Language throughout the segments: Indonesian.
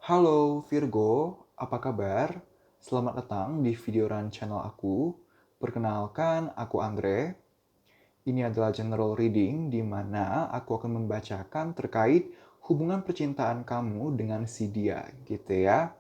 Halo Virgo, apa kabar? Selamat datang di video run channel aku. Perkenalkan, aku Andre. Ini adalah general reading di mana aku akan membacakan terkait hubungan percintaan kamu dengan si dia, gitu ya.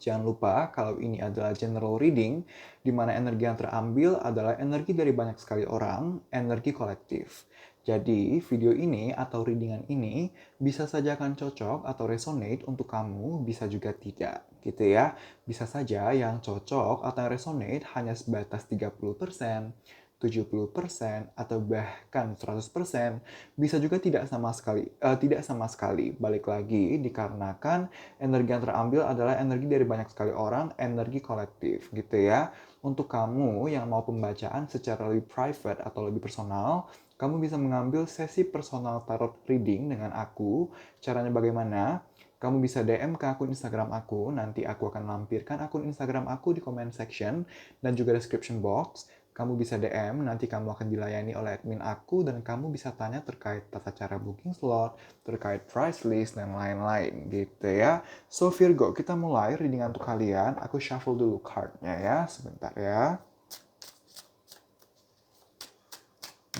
Jangan lupa kalau ini adalah general reading, di mana energi yang terambil adalah energi dari banyak sekali orang, energi kolektif. Jadi, video ini atau readingan ini bisa saja akan cocok atau resonate untuk kamu, bisa juga tidak, gitu ya. Bisa saja yang cocok atau yang resonate hanya sebatas 30%, 70%, atau bahkan 100%, bisa juga tidak sama sekali. Balik lagi dikarenakan energi yang terambil adalah energi dari banyak sekali orang, energi kolektif gitu ya. Untuk kamu yang mau pembacaan secara lebih private atau lebih personal, kamu bisa mengambil sesi personal tarot reading dengan aku. Caranya bagaimana? Kamu bisa DM ke akun Instagram aku, nanti aku akan lampirkan akun Instagram aku di comment section dan juga description box. Kamu bisa DM, nanti kamu akan dilayani oleh admin aku dan kamu bisa tanya terkait tata cara booking slot, terkait price list, dan lain-lain gitu ya. So Virgo, kita mulai reading untuk kalian. Aku shuffle dulu cardnya ya, sebentar ya.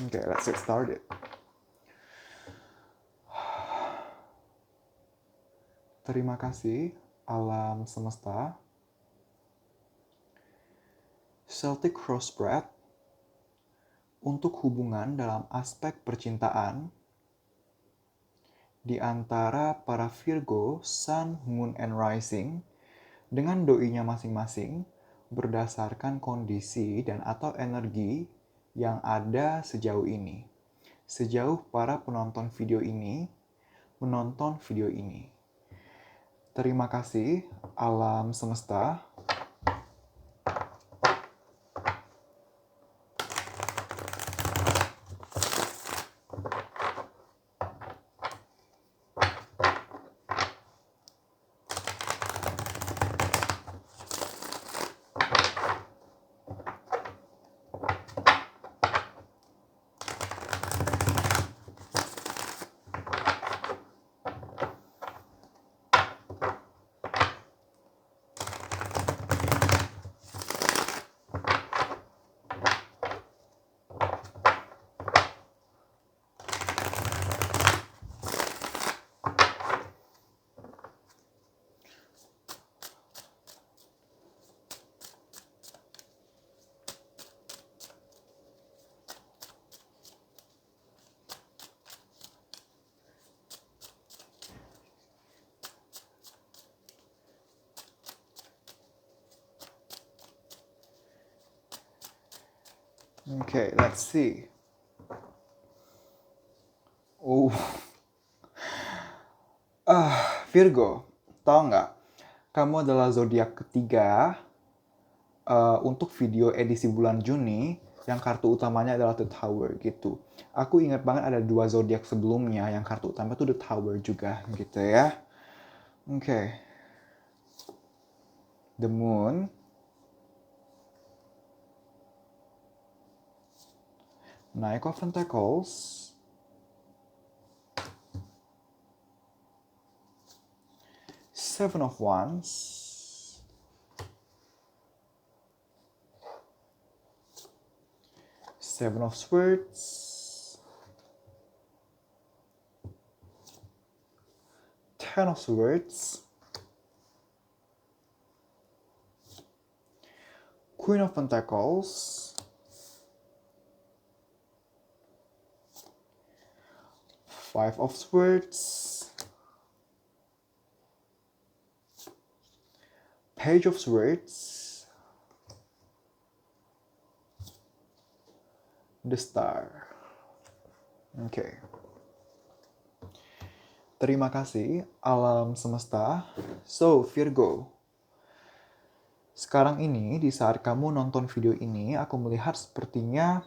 Oke, let's get started. Terima kasih, alam semesta. Celtic Crossbred untuk hubungan dalam aspek percintaan di antara para Virgo, Sun, Moon, and Rising dengan doinya masing-masing berdasarkan kondisi dan atau energi yang ada sejauh ini. Sejauh para penonton video ini menonton video ini. Terima kasih, alam semesta. Okay, let's see. Oh, Virgo, tau nggak? Kamu adalah zodiak ketiga untuk video edisi bulan Juni yang kartu utamanya adalah The Tower gitu. Aku ingat banget ada dua zodiak sebelumnya yang kartu utama itu The Tower juga gitu ya. Oke. The Moon, Knight of Pentacles, Seven of Wands, Seven of Swords, Ten of Swords, Queen of Pentacles, Five of Swords, Page of Swords, The Star. Oke. Terima kasih, alam semesta. So, Virgo. Sekarang ini, di saat kamu nonton video ini, aku melihat sepertinya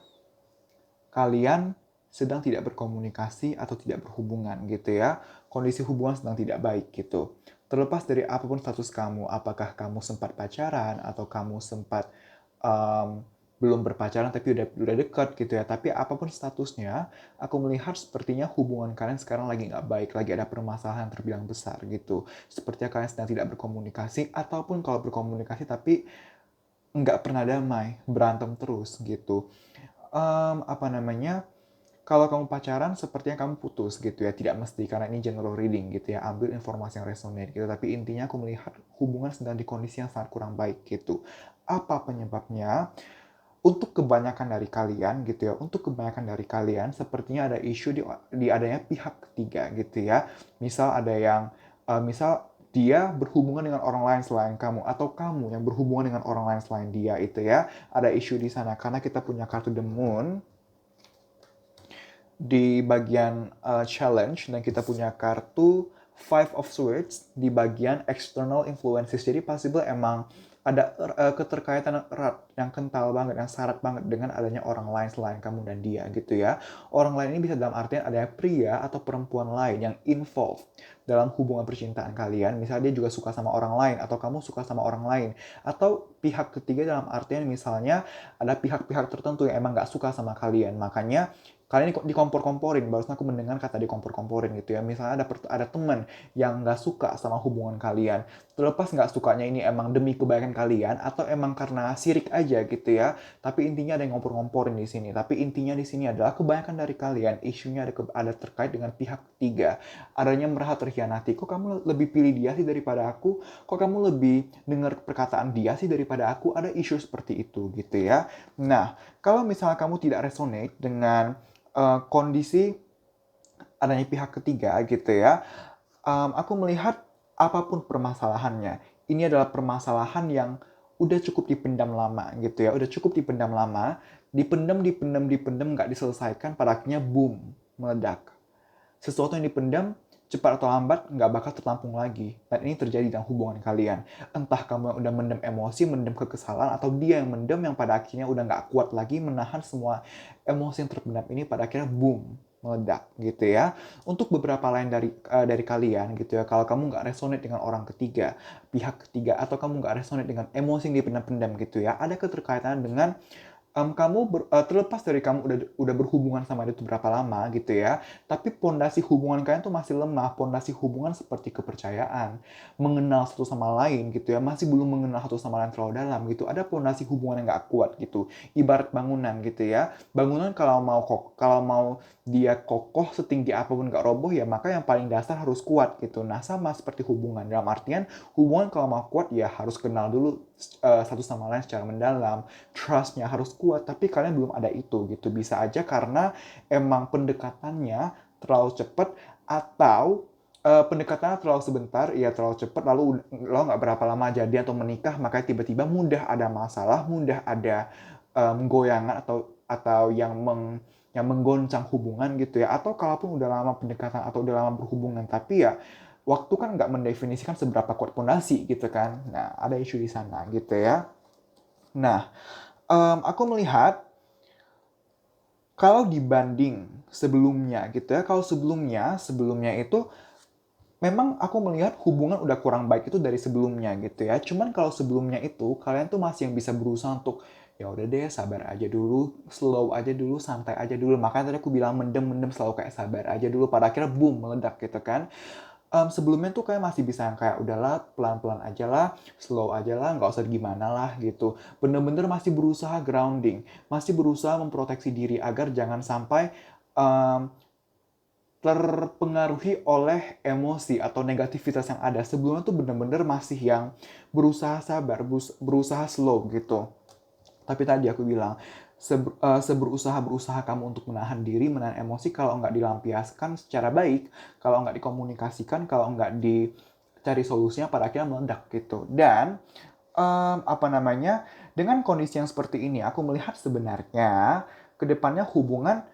kalian sedang tidak berkomunikasi atau tidak berhubungan gitu ya. Kondisi hubungan sedang tidak baik gitu. Terlepas dari apapun status kamu, apakah kamu sempat pacaran atau kamu sempat belum berpacaran tapi udah dekat gitu ya. Tapi apapun statusnya, aku melihat sepertinya hubungan kalian sekarang lagi nggak baik, lagi ada permasalahan terbilang besar gitu. Sepertinya kalian sedang tidak berkomunikasi, ataupun kalau berkomunikasi tapi nggak pernah damai, berantem terus gitu. Apa namanya, kalau kamu pacaran sepertinya kamu putus gitu ya, tidak mesti karena ini general reading gitu ya, ambil informasi yang resonate gitu, tapi intinya aku melihat hubungan sedang di kondisi yang sangat kurang baik gitu. Apa penyebabnya? Untuk kebanyakan dari kalian gitu ya, untuk kebanyakan dari kalian sepertinya ada isu di adanya pihak ketiga gitu ya. Misal ada yang, misal dia berhubungan dengan orang lain selain kamu, atau kamu yang berhubungan dengan orang lain selain dia itu ya. Ada isu di sana karena kita punya kartu The Moon di bagian challenge, dan kita punya kartu Five of Swords di bagian external influences. Jadi possible emang ada keterkaitan erat yang kental banget, yang syarat banget dengan adanya orang lain selain kamu dan dia gitu ya. Orang lain ini bisa dalam artian adanya pria atau perempuan lain yang involved dalam hubungan percintaan kalian. Misalnya dia juga suka sama orang lain, atau kamu suka sama orang lain. Atau pihak ketiga dalam artian misalnya ada pihak-pihak tertentu yang emang gak suka sama kalian. Makanya kalian dikompor-komporin. Barusan aku mendengar kata dikompor-komporin gitu ya. Misalnya ada teman yang nggak suka sama hubungan kalian. Terlepas nggak sukanya ini emang demi kebaikan kalian atau emang karena sirik aja gitu ya. Tapi intinya ada yang ngompor-ngomporin di sini. Tapi intinya di sini adalah kebanyakan dari kalian isunya ada terkait dengan pihak ketiga. Adanya merasa terkhianati. Kok kamu lebih pilih dia sih daripada aku? Kok kamu lebih dengar perkataan dia sih daripada aku? Ada isu seperti itu gitu ya. Nah, kalau misalnya kamu tidak resonate dengan kondisi adanya pihak ketiga gitu ya, aku melihat apapun permasalahannya, ini adalah permasalahan yang udah cukup dipendam lama gitu ya, udah cukup dipendam lama, dipendam, nggak diselesaikan, pada akhirnya boom, meledak. Sesuatu yang dipendam, cepat atau lambat nggak bakal tertampung lagi. Dan ini terjadi dalam hubungan kalian. Entah kamu yang udah mendem emosi, mendem kekesalan, atau dia yang mendem yang pada akhirnya udah nggak kuat lagi menahan semua emosi yang terpendam ini, pada akhirnya boom, meledak gitu ya. Untuk beberapa lain dari kalian gitu ya, kalau kamu nggak resonate dengan orang ketiga, pihak ketiga, atau kamu nggak resonate dengan emosi yang dipendam-pendam gitu ya, ada keterkaitan dengan terlepas dari kamu udah berhubungan sama dia tuh berapa lama gitu ya, tapi pondasi hubungan kalian tuh masih lemah. Pondasi hubungan seperti kepercayaan, mengenal satu sama lain gitu ya, masih belum mengenal satu sama lain terlalu dalam gitu. Ada pondasi hubungan yang nggak kuat gitu. Ibarat bangunan gitu ya. Bangunan kalau mau dia kokoh setinggi apapun nggak roboh ya, maka yang paling dasar harus kuat gitu. Nah, sama seperti hubungan, dalam artian hubungan kalau mau kuat ya harus kenal dulu satu sama lain secara mendalam, trust-nya harus kuat, tapi kalian belum ada itu gitu. Bisa aja karena emang pendekatannya terlalu cepat, atau pendekatannya terlalu sebentar, ya terlalu cepat, lalu lo nggak berapa lama jadi atau menikah, makanya tiba-tiba mudah ada masalah, mudah ada goyangan atau yang menggoncang hubungan gitu ya. Atau kalaupun udah lama pendekatan atau udah lama berhubungan, tapi ya waktu kan nggak mendefinisikan seberapa kuat pondasi gitu kan. Nah, ada isu di sana gitu ya. Nah, aku melihat kalau dibanding sebelumnya gitu ya, kalau sebelumnya itu memang aku melihat hubungan udah kurang baik itu dari sebelumnya gitu ya. Cuman kalau sebelumnya itu kalian tuh masih yang bisa berusaha untuk ya udah deh, sabar aja dulu, slow aja dulu, santai aja dulu. Makanya tadi aku bilang mendem selalu kayak sabar aja dulu, pada akhirnya boom, meledak gitu kan. Sebelumnya tuh kayak masih bisa yang kayak udahlah, pelan-pelan aja lah, slow aja lah, nggak usah gimana lah gitu. Bener-bener masih berusaha grounding, masih berusaha memproteksi diri agar jangan sampai um, terpengaruhi oleh emosi atau negativitas yang ada. Sebelumnya tuh bener-bener masih yang berusaha sabar, berusaha slow gitu. Tapi tadi aku bilang, seberusaha-berusaha kamu untuk menahan diri, menahan emosi, kalau nggak dilampiaskan secara baik, kalau nggak dikomunikasikan, kalau nggak dicari solusinya, pada akhirnya meledak gitu. Dan apa namanya, dengan kondisi yang seperti ini, aku melihat sebenarnya kedepannya hubungan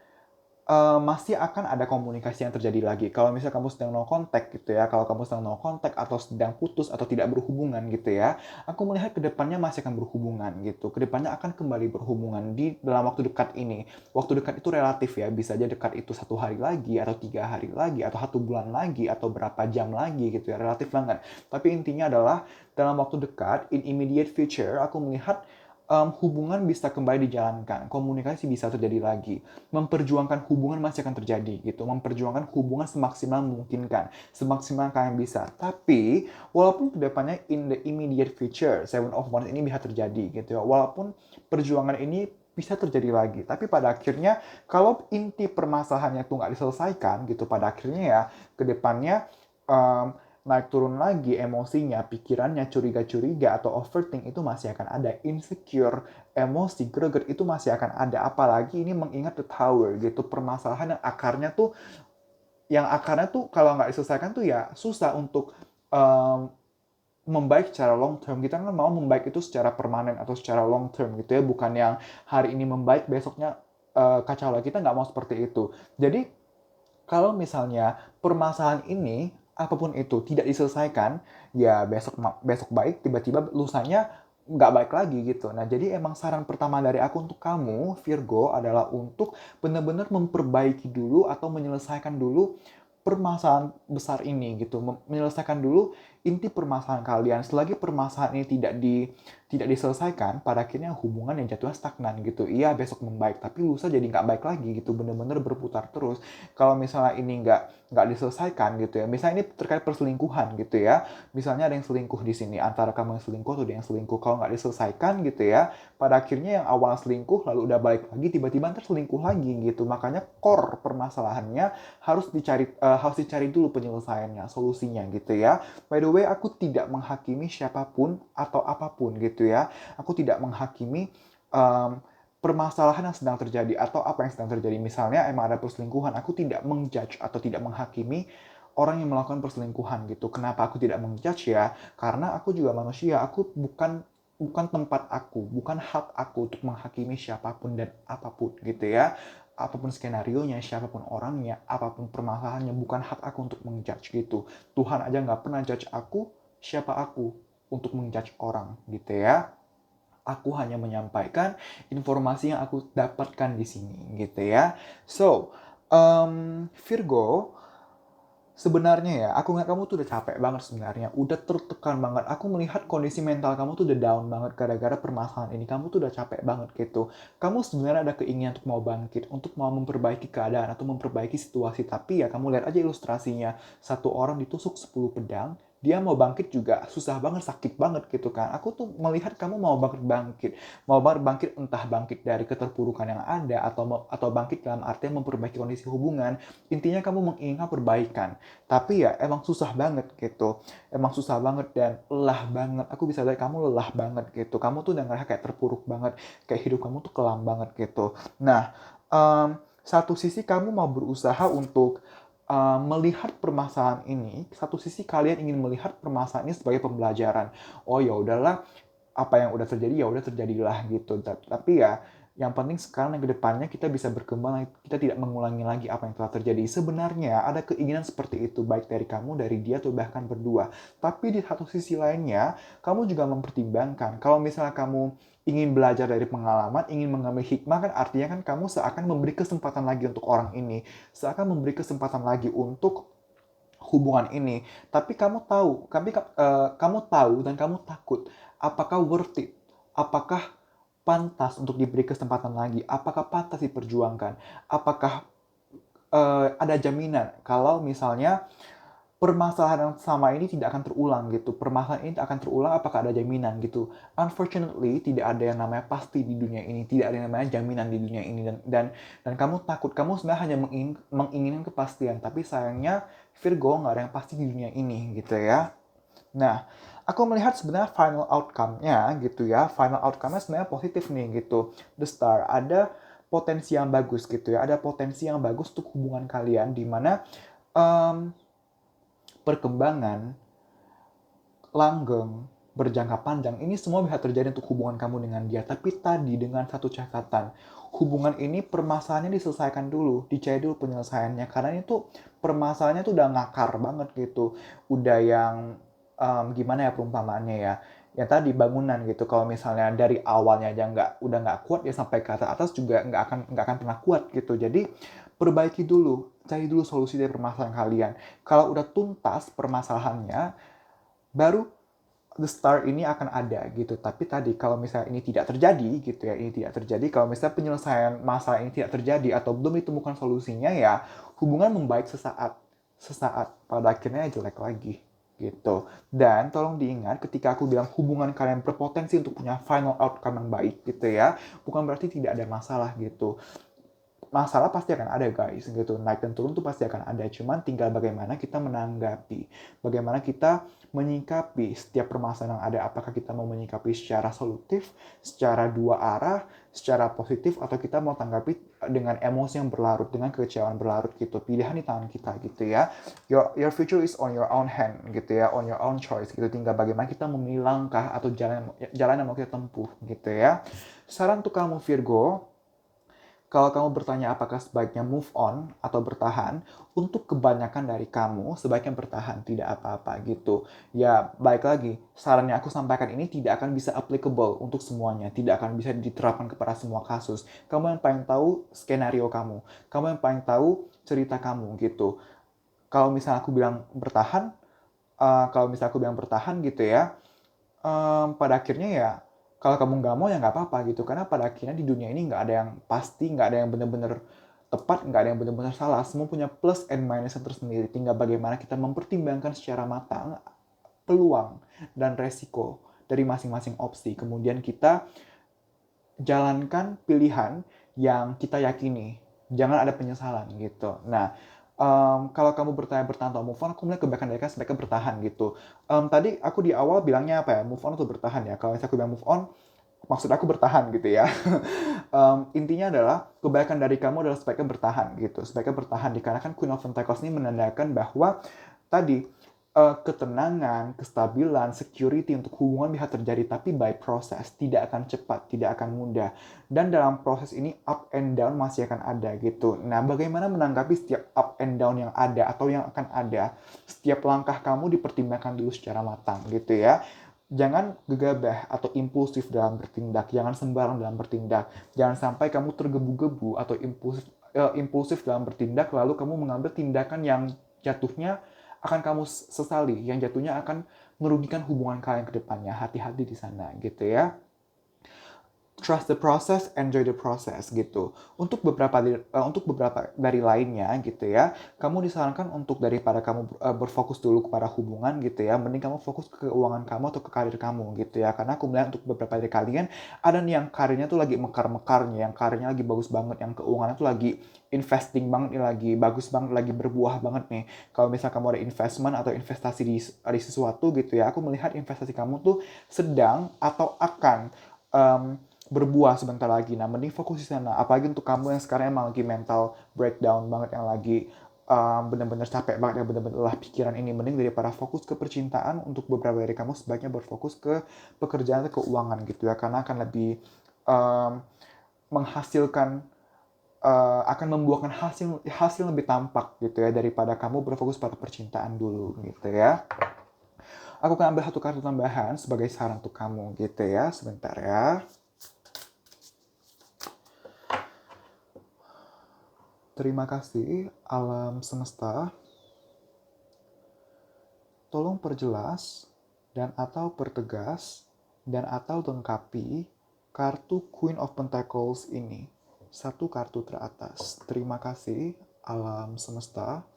masih akan ada komunikasi yang terjadi lagi. Kalau misalnya kamu sedang no contact gitu ya, kalau kamu sedang no contact atau sedang putus atau tidak berhubungan gitu ya, aku melihat kedepannya masih akan berhubungan gitu. Kedepannya akan kembali berhubungan di dalam waktu dekat ini. Waktu dekat itu relatif ya, bisa aja dekat itu 1 hari lagi, atau 3 hari lagi, atau 1 bulan lagi, atau berapa jam lagi gitu ya, relatif banget. Tapi intinya adalah dalam waktu dekat, in immediate future, aku melihat hubungan bisa kembali dijalankan, komunikasi bisa terjadi lagi, memperjuangkan hubungan masih akan terjadi gitu, memperjuangkan hubungan semaksimal memungkinkan, semaksimal kalian bisa. Tapi walaupun kedepannya in the immediate future, Seven of Wands ini bisa terjadi gitu ya, walaupun perjuangan ini bisa terjadi lagi, tapi pada akhirnya kalau inti permasalahannya tuh nggak diselesaikan gitu, pada akhirnya ya kedepannya um, naik turun lagi emosinya, pikirannya, curiga-curiga atau overthink itu masih akan ada. Insecure, emosi, greget itu masih akan ada. Apalagi ini mengingat the tower gitu, permasalahan yang akarnya tuh kalau nggak diselesaikan tuh ya susah untuk um, membaik secara long term. Kita kan mau membaik itu secara permanen atau secara long term gitu ya, bukan yang hari ini membaik besoknya kacau lagi. Kita nggak mau seperti itu. Jadi kalau misalnya permasalahan ini apapun itu tidak diselesaikan, ya besok besok baik, tiba-tiba lusanya nggak baik lagi gitu. Nah, jadi emang saran pertama dari aku untuk kamu, Virgo, adalah untuk benar-benar memperbaiki dulu atau menyelesaikan dulu permasalahan besar ini gitu, menyelesaikan dulu inti permasalahan kalian. Selagi permasalahan ini tidak diselesaikan, pada akhirnya hubungan yang jatuhnya stagnan gitu. Iya besok membaik, tapi lusa jadi nggak baik lagi gitu, bener-bener berputar terus. Kalau misalnya ini nggak diselesaikan gitu ya, misalnya ini terkait perselingkuhan gitu ya, misalnya ada yang selingkuh di sini, antara kamu yang selingkuh atau dia yang selingkuh, kalau nggak diselesaikan gitu ya, pada akhirnya yang awal selingkuh lalu udah balik lagi, tiba-tiba ntar selingkuh lagi gitu. Makanya core permasalahannya harus dicari dulu penyelesaiannya, solusinya gitu ya. By the way, aku tidak menghakimi siapapun atau apapun gitu ya. Aku tidak menghakimi um, permasalahan yang sedang terjadi atau apa yang sedang terjadi. Misalnya emang ada perselingkuhan, aku tidak menjudge atau tidak menghakimi orang yang melakukan perselingkuhan gitu. Kenapa aku tidak menjudge ya? Karena aku juga manusia, aku bukan tempat aku, bukan hak aku untuk menghakimi siapapun dan apapun gitu ya. Apapun skenarionya, siapapun orangnya, apapun permasalahannya, bukan hak aku untuk menjudge gitu. Tuhan aja nggak pernah judge aku, siapa aku untuk menjudge orang gitu ya. Aku hanya menyampaikan informasi yang aku dapatkan di sini gitu ya. So, Virgo, sebenarnya ya, aku ngeliat kamu tuh udah capek banget sebenarnya, udah tertekan banget. Aku melihat kondisi mental kamu tuh udah down banget gara-gara permasalahan ini. Kamu tuh udah capek banget gitu. Kamu sebenarnya ada keinginan untuk mau bangkit, untuk mau memperbaiki keadaan atau memperbaiki situasi. Tapi ya kamu lihat aja ilustrasinya, satu orang ditusuk 10 pedang, dia mau bangkit juga susah banget, sakit banget gitu kan. Aku tuh melihat kamu mau bangkit entah bangkit dari keterpurukan yang ada atau bangkit dalam artian memperbaiki kondisi hubungan. Intinya kamu menginginkan perbaikan. Tapi ya emang susah banget gitu. Emang susah banget dan lelah banget. Aku bisa lihat kamu lelah banget gitu. Kamu tuh udah ngerasa kayak terpuruk banget. Kayak hidup kamu tuh kelam banget gitu. Nah, satu sisi kamu mau berusaha untuk melihat permasalahan ini. Satu sisi kalian ingin melihat permasalahan ini sebagai pembelajaran. Oh ya udahlah, apa yang udah terjadi ya udah terjadilah gitu. Tapi ya yang penting sekarang dan kedepannya kita bisa berkembang, kita tidak mengulangi lagi apa yang telah terjadi. Sebenarnya ada keinginan seperti itu, baik dari kamu, dari dia, atau bahkan berdua. Tapi di satu sisi lainnya, kamu juga mempertimbangkan, kalau misalnya kamu ingin belajar dari pengalaman, ingin mengambil hikmah, kan artinya kan kamu seakan memberi kesempatan lagi untuk orang ini. Seakan memberi kesempatan lagi untuk hubungan ini. Tapi kamu tahu dan kamu takut, apakah worth it? Apakah pantas untuk diberi kesempatan lagi? Apakah pantas diperjuangkan? Apakah ada jaminan kalau misalnya permasalahan yang sama ini tidak akan terulang gitu. Permasalahan ini akan terulang, apakah ada jaminan gitu. Unfortunately, tidak ada yang namanya pasti di dunia ini. Tidak ada yang namanya jaminan di dunia ini. Dan kamu takut, kamu sebenarnya hanya menginginkan kepastian. Tapi sayangnya Virgo nggak ada yang pasti di dunia ini gitu ya. Nah, aku melihat sebenarnya final outcome-nya gitu ya. Final outcome-nya sebenarnya positif nih gitu. The Star, ada potensi yang bagus gitu ya. Ada potensi yang bagus untuk hubungan kalian di mana um, perkembangan, langgeng, berjangka panjang, ini semua bisa terjadi untuk hubungan kamu dengan dia. Tapi tadi dengan satu catatan, hubungan ini permasalahannya diselesaikan dulu, dicari dulu penyelesaiannya. Karena itu permasalahannya tuh udah ngakar banget gitu. Udah yang, gimana ya perumpamaannya ya, ya tadi bangunan gitu. Kalau misalnya dari awalnya aja udah nggak kuat, ya sampai ke atas juga nggak akan pernah kuat gitu. Jadi perbaiki dulu, cari dulu solusi dari permasalahan kalian. Kalau udah tuntas permasalahannya, baru the star ini akan ada gitu. Tapi tadi kalau misalnya ini tidak terjadi gitu ya, ini tidak terjadi, kalau misalnya penyelesaian masalah ini tidak terjadi atau belum ditemukan solusinya ya, hubungan membaik sesaat pada akhirnya jelek lagi gitu. Dan tolong diingat ketika aku bilang hubungan kalian berpotensi untuk punya final outcome yang baik gitu ya, bukan berarti tidak ada masalah gitu. Masalah pasti akan ada guys gitu, naik dan turun tuh pasti akan ada, cuman tinggal bagaimana kita menanggapi, bagaimana kita menyikapi setiap permasalahan yang ada, apakah kita mau menyikapi secara solutif, secara dua arah, secara positif, atau kita mau tanggapi dengan emosi yang berlarut, dengan kekecewaan berlarut gitu. Pilihan di tangan kita gitu ya, your future is on your own hand gitu ya, on your own choice gitu, tinggal bagaimana kita memilih langkah atau jalan yang mau kita tempuh gitu ya. Saran untuk kamu Virgo, kalau kamu bertanya apakah sebaiknya move on atau bertahan, untuk kebanyakan dari kamu sebaiknya bertahan, tidak apa-apa gitu. Ya, baik lagi, saran yang aku sampaikan ini tidak akan bisa applicable untuk semuanya, tidak akan bisa diterapkan kepada semua kasus. Kamu yang paling tahu skenario kamu yang paling tahu cerita kamu gitu. Kalau misalnya aku bilang bertahan, gitu ya, pada akhirnya ya kalau kamu nggak mau ya nggak apa-apa gitu, karena pada akhirnya di dunia ini nggak ada yang pasti, nggak ada yang benar-benar tepat, nggak ada yang benar-benar salah, semua punya plus and minus yang tersendiri, tinggal bagaimana kita mempertimbangkan secara matang peluang dan resiko dari masing-masing opsi, kemudian kita jalankan pilihan yang kita yakini, jangan ada penyesalan gitu. Nah, kalau kamu bertahan atau move on, aku melihat kebaikan dari mereka bertahan gitu. Tadi aku di awal bilangnya apa ya, move on atau bertahan ya. Kalau misalnya aku bilang move on, maksud aku bertahan gitu ya. Intinya adalah kebaikan dari kamu adalah sebaiknya bertahan gitu. Sebaiknya bertahan dikarenakan Queen of Pentacles ini menandakan bahwa tadi ketenangan, kestabilan, security untuk hubungan bisa terjadi, tapi by proses, tidak akan cepat, tidak akan mudah. Dan dalam proses ini up and down masih akan ada gitu. Nah, bagaimana menanggapi setiap up and down yang ada atau yang akan ada? Setiap langkah kamu dipertimbangkan dulu secara matang gitu ya. Jangan gegabah atau impulsif dalam bertindak, jangan sembarang dalam bertindak. Jangan sampai kamu tergebu-gebu atau impulsif dalam bertindak, lalu kamu mengambil tindakan yang jatuhnya akan kamu sesali, yang jatuhnya akan merugikan hubungan kalian ke depannya. Hati-hati di sana gitu ya. Trust the process, enjoy the process gitu. Untuk beberapa dari lainnya gitu ya, kamu disarankan untuk daripada kamu berfokus dulu kepada hubungan gitu ya, mending kamu fokus ke keuangan kamu atau ke karir kamu gitu ya. Karena aku melihat untuk beberapa dari kalian ada nih yang karirnya tuh lagi mekar-mekarnya, yang karirnya lagi bagus banget, yang keuangannya tuh lagi investing banget nih, lagi bagus banget, lagi berbuah banget nih. Kalau misalnya kamu ada investment atau investasi di sesuatu gitu ya, aku melihat investasi kamu tuh sedang atau akan berbuah sebentar lagi. Nah, mending fokus di sana. Apalagi untuk kamu yang sekarang emang lagi mental breakdown banget, yang lagi benar-benar capek banget, yang benar-benar lelah pikiran ini. Mending daripada fokus ke percintaan, untuk beberapa dari kamu sebaiknya berfokus ke pekerjaan atau keuangan gitu ya. Karena akan lebih menghasilkan, akan membuahkan hasil lebih tampak gitu ya, daripada kamu berfokus pada percintaan dulu gitu ya. Aku akan ambil satu kartu tambahan sebagai saran untuk kamu gitu ya. Sebentar ya. Terima kasih, alam semesta. Tolong perjelas dan atau pertegas dan atau lengkapi kartu Queen of Pentacles ini. Satu kartu teratas. Terima kasih, alam semesta.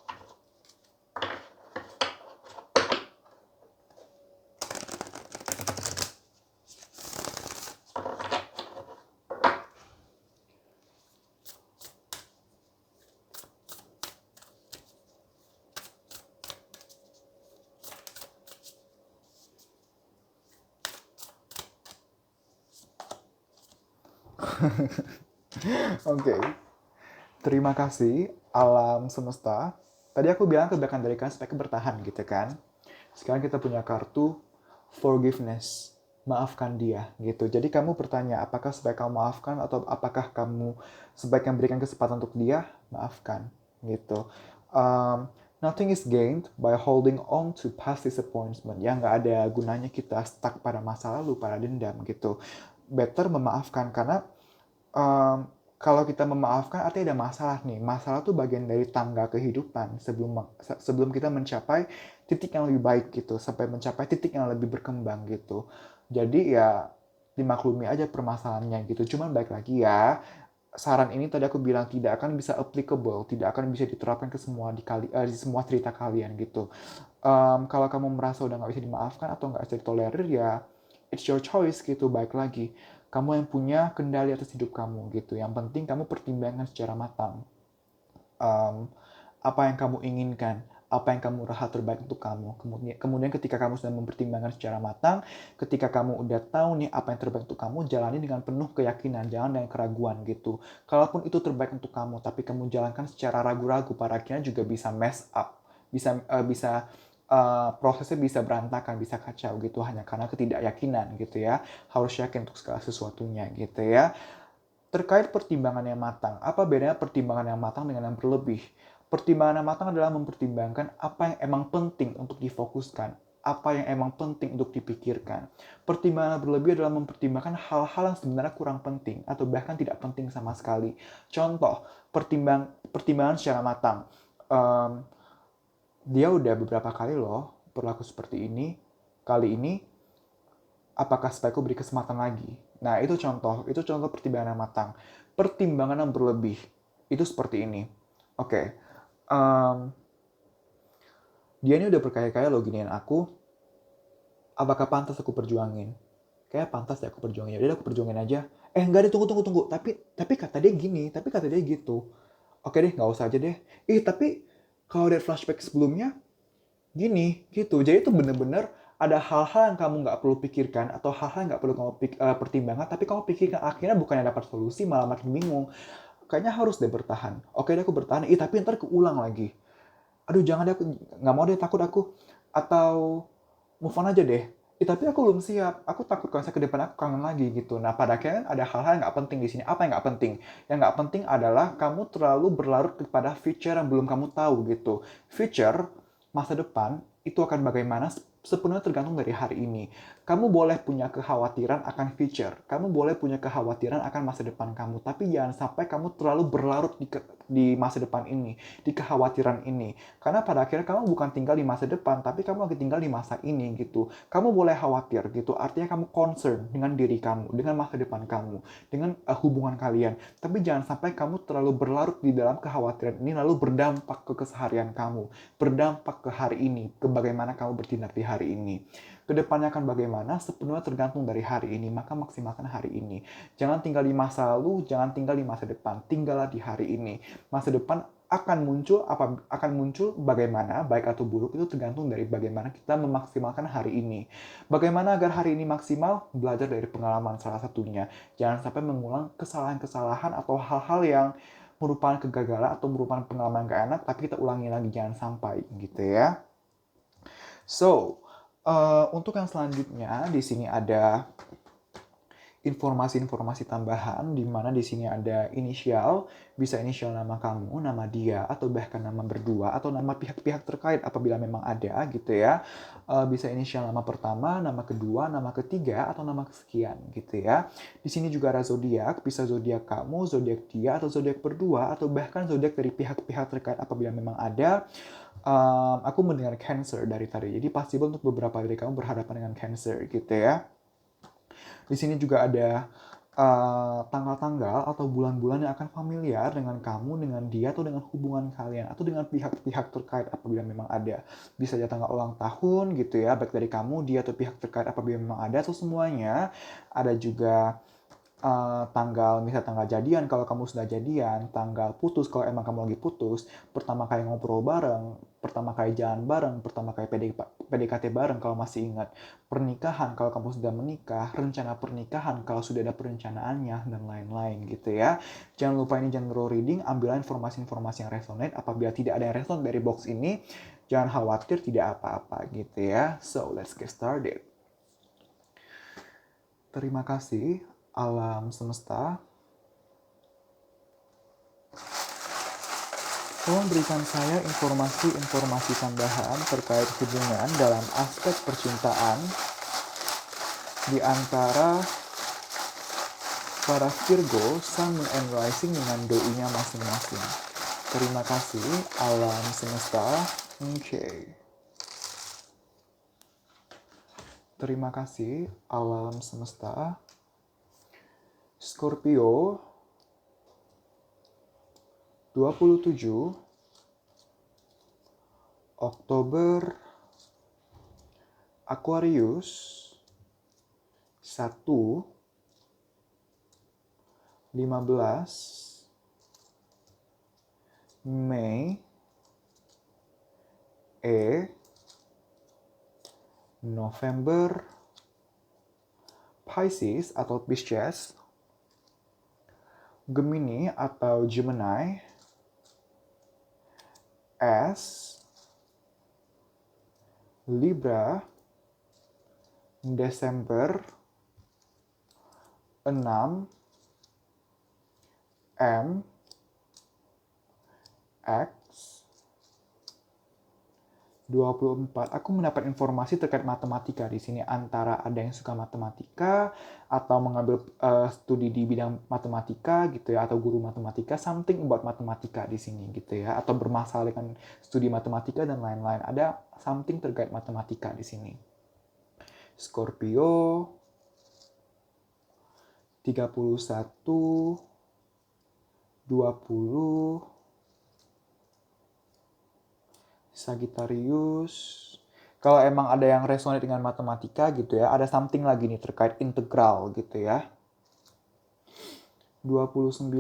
Oke. Terima kasih, alam semesta. Tadi aku bilang kebaikan dari kalian supaya bertahan gitu kan. Sekarang kita punya kartu forgiveness. Maafkan dia gitu. Jadi kamu bertanya apakah sebaiknya kamu maafkan atau apakah kamu sebaiknya berikan kesempatan untuk dia? Maafkan gitu. Nothing is gained by holding on to past disappointment. Ya nggak ada gunanya kita stuck pada masa lalu, pada dendam gitu. Better memaafkan, karena kalau kita memaafkan artinya ada masalah nih. Masalah tuh bagian dari tangga kehidupan sebelum kita mencapai titik yang lebih baik gitu, sampai mencapai titik yang lebih berkembang gitu. Jadi ya dimaklumi aja permasalahannya gitu. Cuman baik lagi ya, saran ini tadi aku bilang tidak akan bisa applicable, tidak akan bisa diterapkan ke semua di semua cerita kalian gitu. Kalau kamu merasa udah nggak bisa dimaafkan atau nggak bisa ditolerir ya it's your choice gitu. Baik lagi, kamu yang punya kendali atas hidup kamu gitu. Yang penting kamu pertimbangkan secara matang. Um, apa yang kamu inginkan, apa yang kamu rasa terbaik untuk kamu. Kemudian ketika kamu sudah mempertimbangkan secara matang, ketika kamu udah tahu nih apa yang terbaik untuk kamu, jalani dengan penuh keyakinan, jangan dengan keraguan gitu. Kalaupun itu terbaik untuk kamu, tapi kamu jalankan secara ragu-ragu, pada akhirnya juga bisa mess up, prosesnya bisa berantakan, bisa kacau gitu hanya karena ketidakyakinan gitu ya. Harus yakin untuk segala sesuatunya gitu ya. Terkait pertimbangan yang matang, apa bedanya pertimbangan yang matang dengan yang berlebih? Pertimbangan yang matang adalah mempertimbangkan apa yang emang penting untuk difokuskan, apa yang emang penting untuk dipikirkan. Pertimbangan yang berlebih adalah mempertimbangkan hal-hal yang sebenarnya kurang penting atau bahkan tidak penting sama sekali. Contoh, pertimbangan secara matang. Um, Dia udah beberapa kali loh berlaku seperti ini. Kali ini apakah sebaiknya beri kesempatan lagi? Nah, itu contoh pertimbangan yang matang. Pertimbangan yang berlebih, itu seperti ini. Oke, um, dia ini udah berkali-kali loh giniin aku, apakah pantas aku perjuangin? Kayak pantas ya aku perjuangin, yaudah aku perjuangin aja. Enggak deh, tunggu. Tapi kata dia gini, tapi kata dia gitu. Oke deh, nggak usah aja deh. Tapi kalau dari flashback sebelumnya, gini gitu. Jadi itu bener-bener ada hal-hal yang kamu nggak perlu pikirkan atau hal-hal yang nggak perlu kamu pertimbangkan, tapi kamu pikirkan akhirnya bukannya dapat solusi malah makin bingung. Kayaknya harus deh bertahan. Oke deh aku bertahan. Tapi ntar keulang lagi. Aduh jangan deh, aku nggak mau deh, takut aku. Atau move on aja deh. Tapi aku belum siap. Aku takut kalau saya ke depan aku kangen lagi gitu. Nah pada akhirnya ada hal-hal yang nggak penting di sini. Apa yang nggak penting? Yang nggak penting adalah kamu terlalu berlarut kepada future yang belum kamu tahu gitu. Future, masa depan, itu akan bagaimana sepenuhnya tergantung dari hari ini. Kamu boleh punya kekhawatiran akan future, kamu boleh punya kekhawatiran akan masa depan kamu, tapi jangan sampai kamu terlalu berlarut di masa depan ini, di kekhawatiran ini. Karena pada akhirnya kamu bukan tinggal di masa depan, tapi kamu lagi tinggal di masa ini gitu. Kamu boleh khawatir gitu, artinya kamu concern dengan diri kamu, dengan masa depan kamu, dengan hubungan kalian. Tapi jangan sampai kamu terlalu berlarut di dalam kekhawatiran ini lalu berdampak ke keseharian kamu, berdampak ke hari ini, ke bagaimana kamu bertindak di hari ini. Kedepannya akan bagaimana, sepenuhnya tergantung dari hari ini, maka maksimalkan hari ini. Jangan tinggal di masa lalu, jangan tinggal di masa depan, tinggallah di hari ini. Masa depan akan muncul bagaimana, baik atau buruk, itu tergantung dari bagaimana kita memaksimalkan hari ini. Bagaimana agar hari ini maksimal? Belajar dari pengalaman salah satunya. Jangan sampai mengulang kesalahan-kesalahan atau hal-hal yang merupakan kegagalan atau merupakan pengalaman gak enak, tapi kita ulangi lagi, jangan sampai gitu ya. So, untuk yang selanjutnya di sini ada informasi-informasi tambahan di mana di sini ada inisial, bisa inisial nama kamu, nama dia, atau bahkan nama berdua atau nama pihak-pihak terkait apabila memang ada gitu ya. Bisa inisial nama pertama, nama kedua, nama ketiga, atau nama kesekian gitu ya. Di sini juga ada zodiak, bisa zodiak kamu, zodiak dia, atau zodiak berdua, atau bahkan zodiak dari pihak-pihak terkait apabila memang ada. Aku mendengar Cancer dari tadi, jadi possible untuk beberapa dari kamu berhadapan dengan Cancer gitu ya. Di sini juga ada tanggal-tanggal atau bulan-bulan yang akan familiar dengan kamu, dengan dia, atau dengan hubungan kalian, atau dengan pihak-pihak terkait apabila memang ada. Bisa aja tanggal ulang tahun gitu ya, baik dari kamu, dia, atau pihak terkait apabila memang ada, atau semuanya. Ada juga misalnya tanggal jadian kalau kamu sudah jadian, tanggal putus kalau emang kamu lagi putus, pertama kali ngobrol bareng, pertama kali jalan bareng, pertama kali PDKT bareng kalau masih ingat, pernikahan kalau kamu sudah menikah, rencana pernikahan kalau sudah ada perencanaannya, dan lain-lain gitu ya. Jangan lupa ini general reading, ambillah informasi-informasi yang resonate. Apabila tidak ada yang resonate dari box ini, jangan khawatir, tidak apa-apa gitu ya. So, let's get started. Terima kasih alam semesta. Tolong berikan saya informasi-informasi tambahan terkait hubungan dalam aspek percintaan di antara para Virgo, Sun, Moon, and Rising dengan doi-nya masing-masing. Terima kasih alam semesta. Okay. Terima kasih alam semesta. Scorpio 27 Oktober. Aquarius 1 15 Mei. November. Pisces atau Pisces. Gemini atau Gemini. Libra. Desember 6 X 24. Aku mendapat informasi terkait matematika di sini, antara ada yang suka matematika atau mengambil studi di bidang matematika gitu ya, atau guru matematika, something about matematika di sini gitu ya, atau bermasalah dengan studi matematika dan lain-lain. Ada something terkait matematika di sini. Scorpio 31 20 Sagittarius. Kalau emang ada yang resonate dengan matematika gitu ya, ada something lagi nih terkait integral gitu ya. 29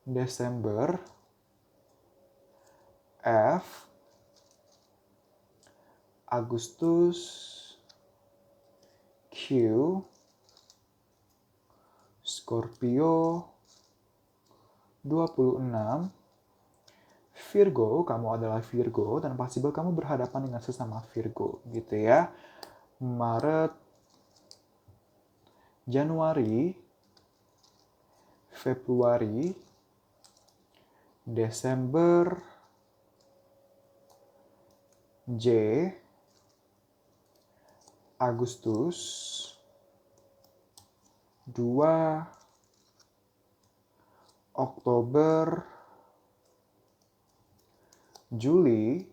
Desember. Agustus. Q. Scorpio 26. Virgo, kamu adalah Virgo dan possible kamu berhadapan dengan sesama Virgo gitu ya. Maret, Januari, Februari, Desember, J, Agustus, 2, Oktober, Juli,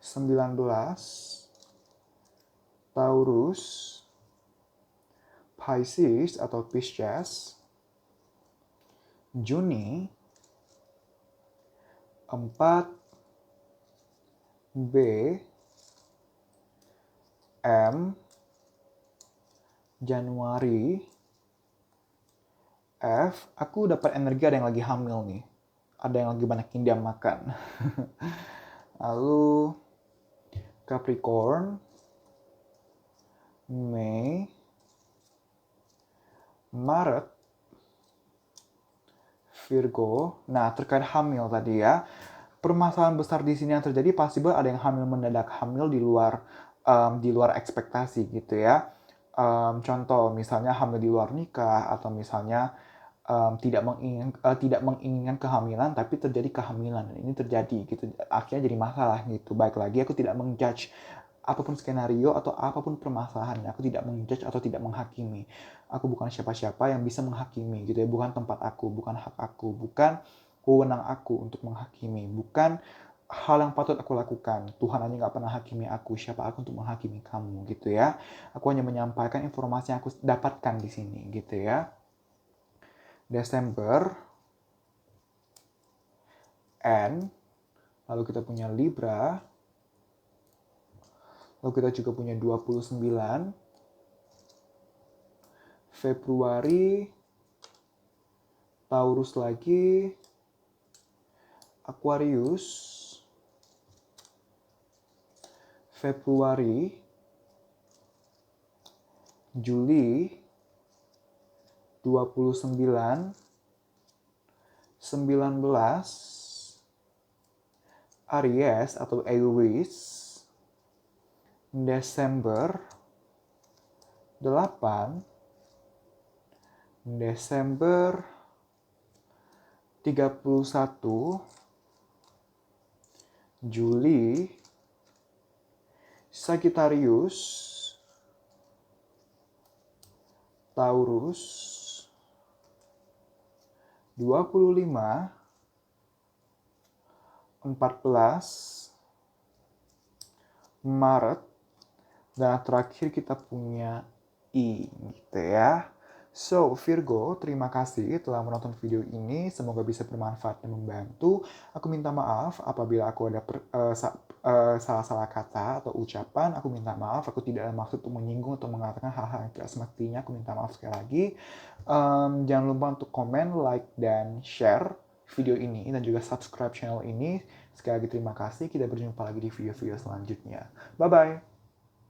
19, Taurus, Pisces atau Pisces, Juni, 4, B, M, Januari, F. Aku dapat energi ada yang lagi hamil nih. Ada yang lagi banyak diam makan. Lalu Capricorn, Mei, Maret, Virgo. Nah, terkait hamil tadi ya, permasalahan besar di sini yang terjadi possible ada yang hamil mendadak, hamil di luar ekspektasi gitu ya. Contoh misalnya hamil di luar nikah, atau misalnya tidak menginginkan kehamilan tapi terjadi kehamilan. Ini terjadi gitu, akhirnya jadi masalah gitu. Baik lagi, aku tidak menjudge apapun skenario atau apapun permasalahannya. Aku tidak menjudge atau tidak menghakimi. Aku bukan siapa-siapa yang bisa menghakimi gitu ya. Bukan tempat aku, bukan hak aku, bukan wewenang aku untuk menghakimi, bukan hal yang patut aku lakukan. Tuhan aja nggak pernah hakimi aku, siapa aku untuk menghakimi kamu gitu ya. Aku hanya menyampaikan informasi yang aku dapatkan di sini gitu ya. Desember, N, lalu kita punya Libra, lalu kita juga punya 29, Februari, Taurus lagi, Aquarius, Februari, Juli, 29, 19, Aries atau Aries, Desember, 8, Desember, 31, Juli, Sagittarius, Taurus, 25, 14 Maret, dan terakhir kita punya I gitu ya. So, Virgo, terima kasih telah menonton video ini. Semoga bisa bermanfaat dan membantu. Aku minta maaf apabila aku ada salah-salah kata atau ucapan. Aku minta maaf, aku tidak ada maksud untuk menyinggung atau mengatakan hal-hal yang tidak semestinya. Aku minta maaf sekali lagi. Jangan lupa untuk komen, like, dan share video ini, dan juga subscribe channel ini. Sekali lagi terima kasih. Kita berjumpa lagi di video-video selanjutnya. Bye-bye.